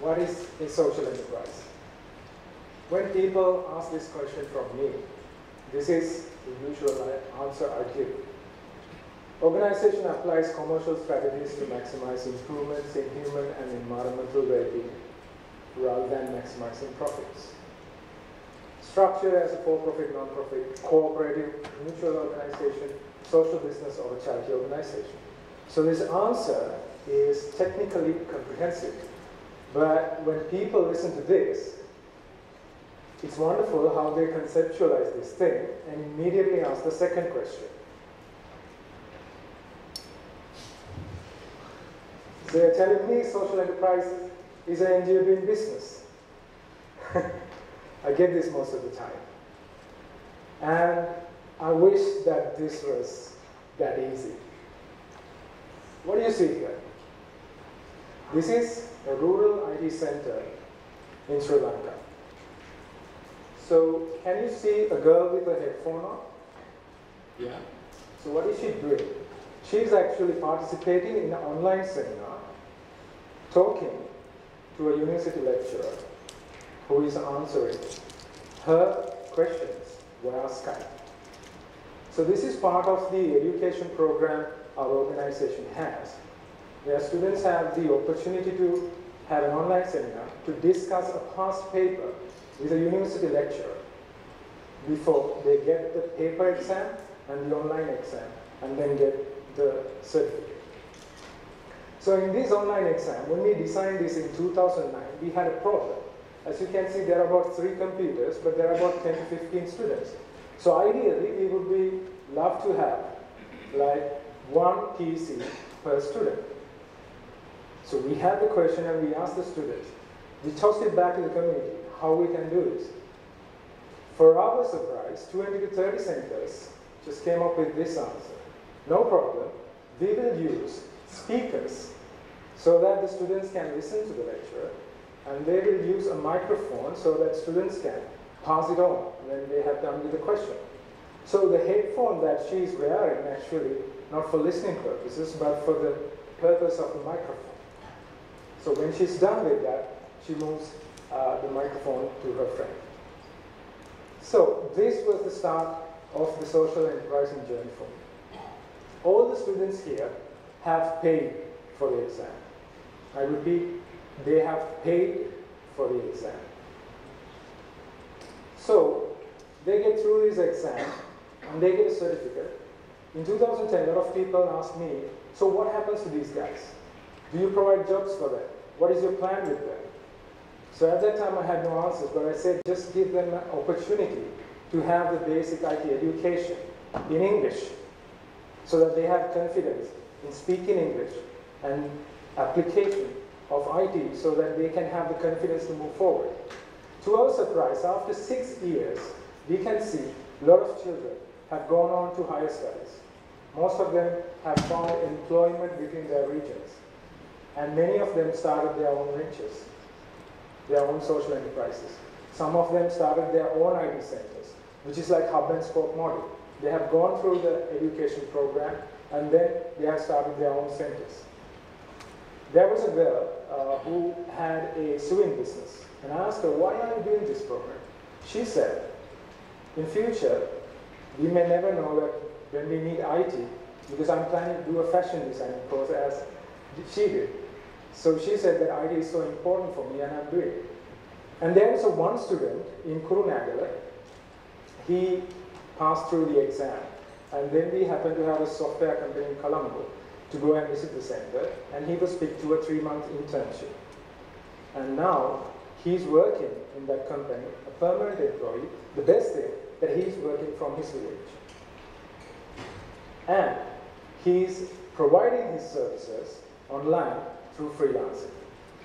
what is a social enterprise? When people ask this question from me, this is the usual answer I give. Organization applies commercial strategies to maximize improvements in human and environmental well-being rather than maximizing profits. Structure as a for-profit, non-profit, cooperative, mutual organization, social business, or a charity organization. So this answer is technically comprehensive, but when people listen to this, it's wonderful how they conceptualize this thing and immediately ask the second question. So they're telling me social enterprise is an NGO doing business. I get this most of the time. And I wish that this was that easy. What do you see here? This is a rural IT center in Sri Lanka. So can you see a girl with a headphone on? Yeah. So what is she doing? She's actually participating in an online seminar, talking to a university lecturer who is answering her questions via Skype. So this is part of the education program our organization has, where students have the opportunity to have an online seminar to discuss a past paper with a university lecturer before they get the paper exam and the online exam and then get the certificate. So in this online exam, when we designed this in 2009, we had a problem. As you can see, there are about 3 computers, but there are about 10 to 15 students. So ideally, we would be love to have like 1 PC per student. So we had the question and we asked the students. We tossed it back to the community, how we can do this. For our surprise, 20 to 30 centers just came up with this answer. No problem, we will use speakers so that the students can listen to the lecturer, and they will use a microphone so that students can pass it on when they have done with the question. So the headphone that she is wearing actually not for listening purposes, but for the purpose of the microphone. So when she's done with that, she moves the microphone to her friend. So this was the start of the social enterprising journey for me. All the students here have paid for the exam. I repeat, they have paid for the exam. So they get through this exam and they get a certificate. In 2010, a lot of people asked me, so what happens to these guys? Do you provide jobs for them? What is your plan with them? So at that time I had no answers, but I said just give them an opportunity to have the basic IT education in English so that they have confidence in speaking English and application of IT so that they can have the confidence to move forward. To our surprise, after 6 years, we can see a lot of children have gone on to higher studies. Most of them have found employment within their regions. And many of them started their own ventures, their own social enterprises. Some of them started their own IT centers, which is like hub and spoke model. They have gone through the education program and then they have started their own centers. There was a girl who had a sewing business, and I asked her, why are you doing this program? She said, in future, we may never know that when we need IT, because I'm planning to do a fashion design course as she did. So she said that IT is so important for me and I'm doing it. And there was one student in Kurunagala. He passed through the exam, and then we happened to have a software company in Colombo to go and visit the center, and he was picked to a 3-month internship. And now he's working in that company, a permanent employee. The best thing, that he's working from his village. And he's providing his services online through freelancing.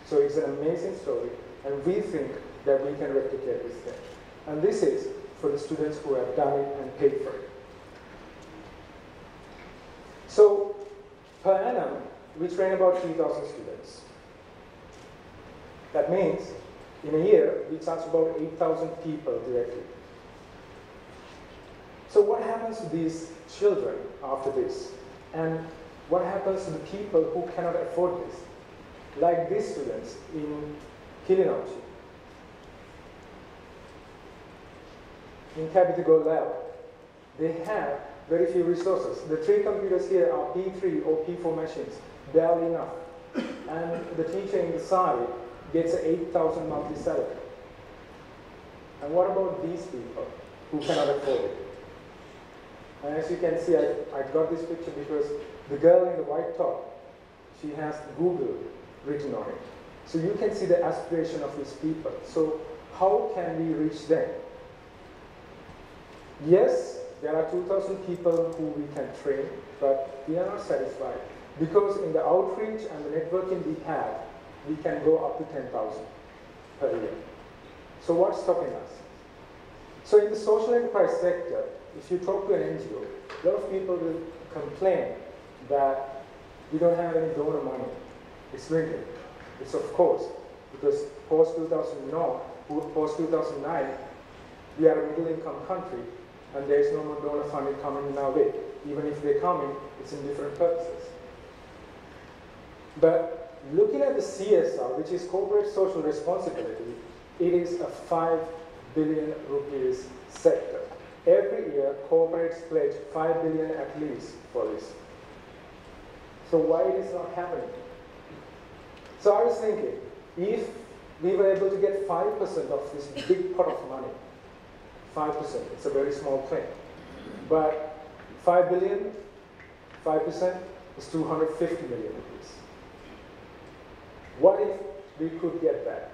So it's an amazing story, and we think that we can replicate this thing. And this is for the students who have done it and paid for it. So per annum, we train about 3,000 students. That means in a year, we touch about 8,000 people directly. So what happens to these children after this? And what happens to the people who cannot afford this? Like these students in Kilinochi. In Capitol Lab, they have very few resources. The 3 computers here are P3 or P4 machines, barely enough. And the teacher in the side gets an 8,000 monthly salary. And what about these people who cannot afford it? And as you can see, I got this picture because the girl in the white top, she has Google written on it. So you can see the aspiration of these people. So how can we reach them? Yes, there are 2,000 people who we can train, but we are not satisfied. Because in the outreach and the networking we have, we can go up to 10,000 per year. So what's stopping us? So in the social enterprise sector, if you talk to an NGO, a lot of people will complain that we don't have any donor money. It's limited. It's of course, because post-2009, we are a middle-income country, and there is no more donor funding coming in our way. Even if they come in, it's in different purposes. But looking at the CSR, which is corporate social responsibility, it is a 5 billion rupees sector. Every year, corporates pledge 5 billion at least for this. So why it is not happening? So I was thinking, if we were able to get 5% of this big pot of money, 5%, it's a very small thing. But 5 billion, 5% is 250 million rupees. What if we could get that?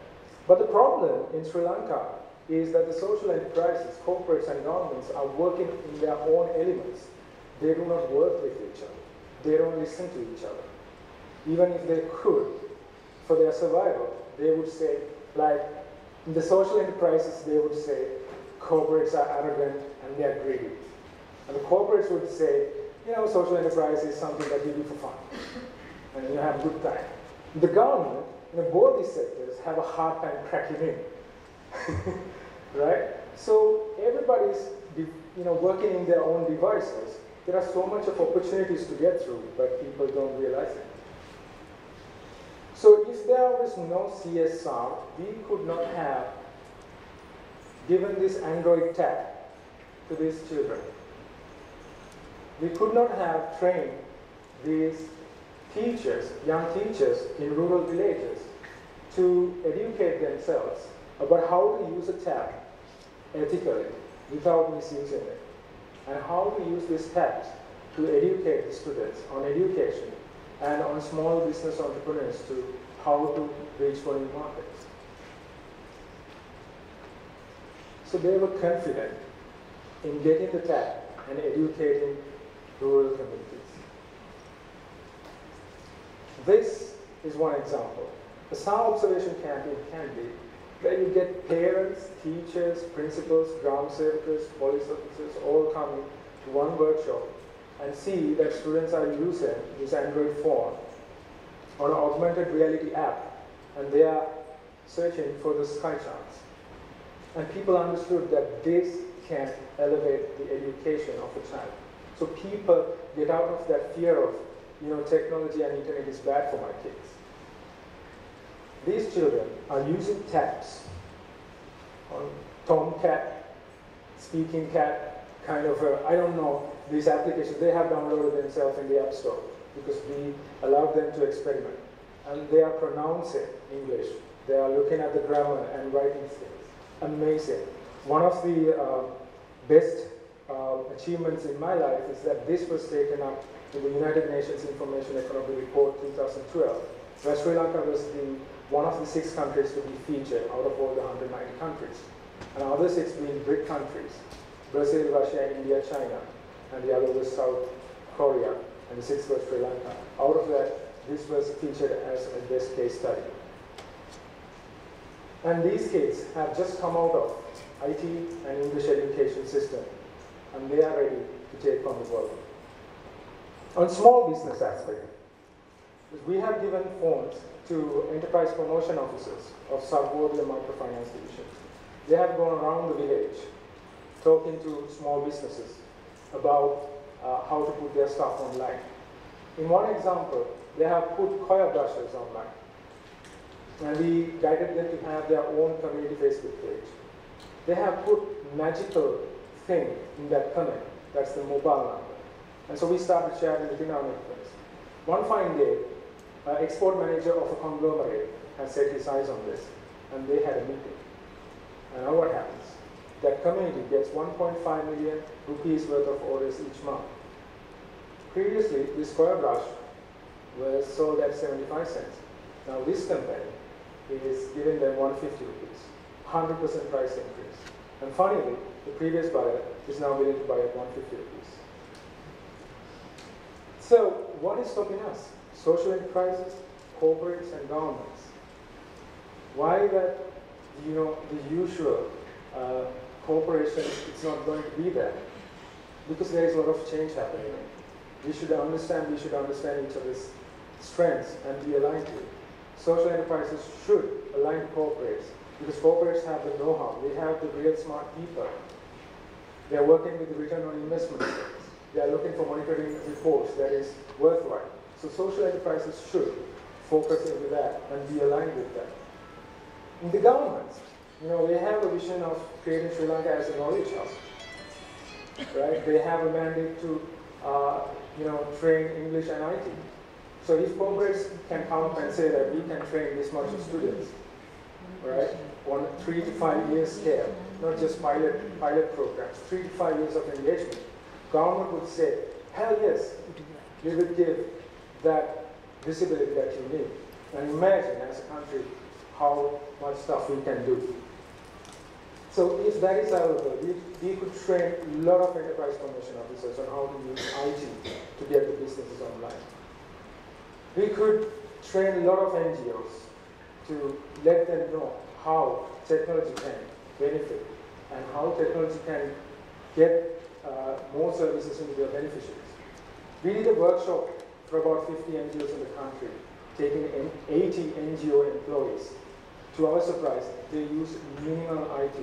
But the problem in Sri Lanka is that the social enterprises, corporates and governments are working in their own elements. They do not work with each other. They don't listen to each other. Even if they could, for their survival, they would say, like, in the social enterprises, they would say, corporates are arrogant and they are greedy. And the corporates would say, you know, social enterprise is something that you do for fun. And you have a good time. The government, both these sectors, have a hard time cracking in. Right? So everybody's working in their own devices. There are so much of opportunities to get through, but people don't realize it. So if there was no CSR, we could not have given this Android tab to these children. We could not have trained these teachers, young teachers in rural villages to educate themselves about how to use a tab ethically without misusing it, and how to use these tabs to educate the students on education and on small business entrepreneurs to how to reach foreign markets. So they were confident in getting the tab and educating rural communities. This is one example. A summer observation campaign can be where you get parents, teachers, principals, ground services, police officers all coming to one workshop and see that students are using this Android phone on an augmented reality app, and they are searching for the sky charts. And people understood that this can elevate the education of a child. So people get out of that fear of, technology and internet is bad for my kids. These children are using tabs on Tomcat, Speaking Cat, kind of, I don't know, these applications. They have downloaded themselves in the App Store because we allowed them to experiment. And they are pronouncing English. They are looking at the grammar and writing skills. Amazing. One of the best achievements in my life is that this was taken up in the United Nations Information Economy Report 2012, where Sri Lanka was one of the 6 countries to be featured out of all the 190 countries. And other 6 being BRIC countries, Brazil, Russia, India, China, and the other was South Korea, and the 6th was Sri Lanka. Out of that, this was featured as a best case study. And these kids have just come out of IT and English education system, and they are ready to take on the world. On small business aspect, we have given phones to enterprise promotion officers of sub-border microfinance divisions. They have gone around the village talking to small businesses about how to put their stuff online. In one example, they have put coir brushes online. And we guided them to have their own community Facebook page. They have put magical thing in that comment. That's the mobile number. And so we started sharing within our networks. One fine day, export manager of a conglomerate has set his eyes on this, and they had a meeting. And now what happens? That community gets 1.5 million rupees worth of orders each month. Previously, this square brush was sold at 75 cents. Now this company is giving them 150 rupees, 100% price increase. And finally, the previous buyer is now willing to buy at 150 rupees. So what is stopping us? Social enterprises, corporates, and governments. Why that, the usual corporation, it's not going to be there? Because there is a lot of change happening. We should understand each other's strengths and be aligned to it. Social enterprises should align to corporates because corporates have the know-how. They have the real smart people. They are working with the return on investment. They are looking for monitoring reports that is worthwhile. So social enterprises should focus into that and be aligned with that. In the governments, they have a vision of creating Sri Lanka as a knowledge hub. Right? They have a mandate to train English and IT. So if corporates can come and say that we can train this much of students, right, on 3 to 5 years scale, not just pilot programs, 3 to 5 years of engagement, government would say, hell yes, we will give that visibility that you need. And imagine as a country how much stuff we can do. So if that is available, we could train a lot of enterprise formation officers on how to use IT to get the businesses online. We could train a lot of NGOs to let them know how technology can benefit and how technology can get more services into their beneficiaries. We did a workshop for about 50 NGOs in the country, taking 80 NGO employees. To our surprise, they use minimal IT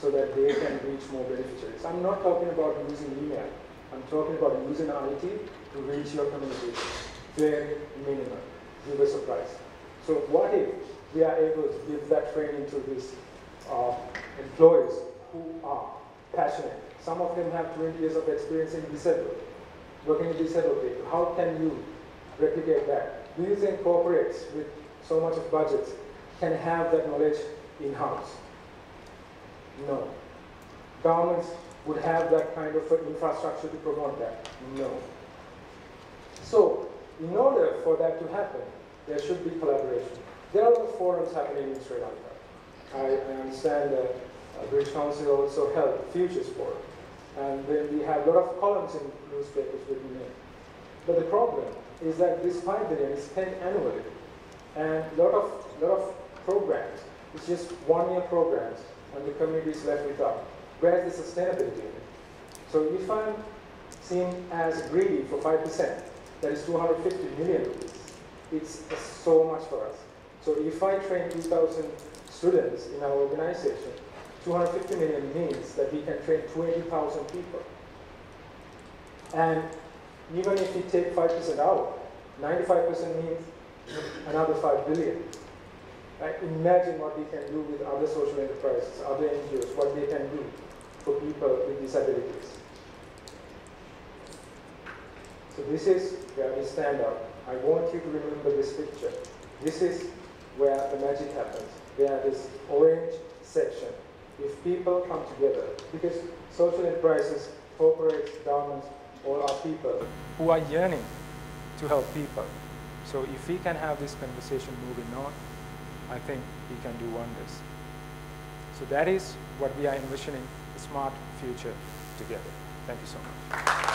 so that they can reach more beneficiaries. I'm not talking about using email. I'm talking about using IT to reach your community. Very minimal. You were surprised. So what if we are able to give that training to these employees who are passionate? Some of them have 20 years of experience in disabled, working with disabled people. How can you replicate that? Do you think corporates with so much of budgets can have that knowledge in-house? No. Governments would have that kind of infrastructure to promote that? No. So, in order for that to happen, there should be collaboration. There are a lot of forums happening in Sri Lanka. I understand that British Council also held Futures Forum. And then we have a lot of columns in newspapers with the name. But the problem is that this 5 billion is spent annually. And a lot of programs, it's just 1-year programs, and the community is left without. Where's the sustainability in it? So if I'm seen as greedy for 5%, that is 250 million rupees. It's so much for us. So if I train 2,000 students in our organization, 250 million means that we can train 20,000 people. And even if we take 5% out, 95% means another 5 billion. Right? Imagine what we can do with other social enterprises, other NGOs, what they can do for people with disabilities. So this is where we stand out. I want you to remember this picture. This is where the magic happens. Where this orange section. If people come together, because social enterprises, corporates, governments, all are people who are yearning to help people. So if we can have this conversation moving on, I think we can do wonders. So that is what we are envisioning, a smart future together. Thank you so much.